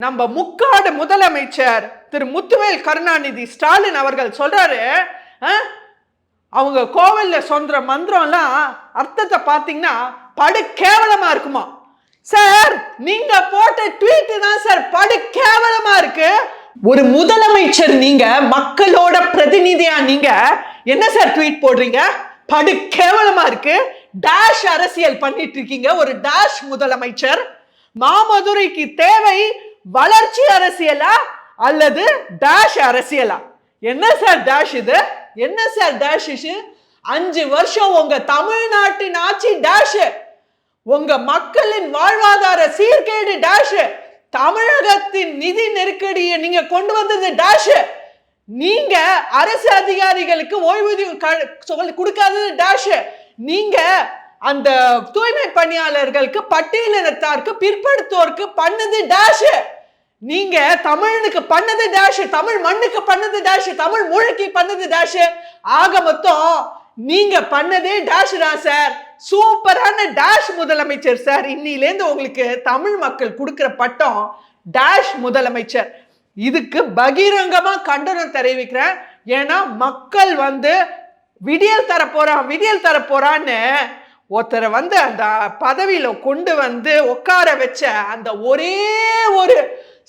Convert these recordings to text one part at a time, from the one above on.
நம்ம முக்காடு முதலமைச்சர் திரு முத்துவேல் கருணாநிதி ஸ்டாலின் அவர்கள் சொல்றாரு, அவங்க கோவில்ல சொல்ற மந்திரம்லாம் அர்த்தத்தை பார்த்தீங்கன்னா படு கேவலமா இருக்குமா. சார், நீங்க போட்ட ட்வீட் தான் சார் படு கேவலமா இருக்கு. ஒரு முதலமைச்சர், நீங்க மக்களோட பிரதிநிதியா நீங்க என்ன சார் ட்வீட் போடுறீங்க? படு கேவலமா இருக்கு. டாஷ் அரசியல் பண்ணிட்டு இருக்கீங்க. ஒரு டாஷ் முதலமைச்சர். மாமதுரைக்கு தேவை வளர்ச்சி அரசியலா அல்லது டாஷ் அரசியலா? என்ன சார் டாஷ் இது? என்ன சார் டாஷ் இது? 5 வருஷம் உங்க தமிழ்நாட்டின் ஆட்சி டாஷ். உங்க மக்களின் வாழ்வாதார சீர்கேடு டாஷ். தமிழகத்தின் நிதி நெருக்கடியை நீங்க கொண்டு வந்தது டாஷ். நீங்க அரசு அதிகாரிகளுக்கு ஓய்வூதியம் கொடுக்காதது டாஷ். நீங்க அந்த தூய்மை பணியாளர்களுக்கு, பட்டியலினத்தாருக்கு, பிற்படுத்தோருக்கு பண்ணது டாஷ். நீங்க தமிழுக்கு பண்ணது டாஷ். தமிழ் மண்ணுக்கு பண்ணது டாஷ். தமிழ் மொழிக்கு பண்ணது டாஷ். ஆக மொத்தம் நீங்க பண்ணதே டாஷ் தான் சார். சூப்பரான டாஷ் முதலமைச்சர் சார். இன்னிலேருந்து உங்களுக்கு தமிழ் மக்கள் கொடுக்கிற பட்டம் டாஷ் முதலமைச்சர். இதுக்கு பகிரங்கமா கண்டனம் தெரிவிக்கிறேன். ஏன்னா மக்கள் விடியல் தரப்போறான்னு ஒருத்தரை அந்த பதவியில கொண்டு உட்கார வச்ச அந்த ஒரே ஒரு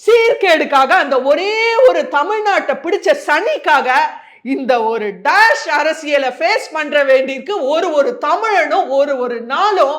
சீர்கேடுக்காக, அந்த ஒரே ஒரு தமிழ்நாட்டை பிடிச்ச சனிக்காக இந்த ஒரு டாஷ் அரசியலை ஃபேஸ் பண்ற வேண்டியிருக்கு ஒரு தமிழனும் ஒரு நாளும்.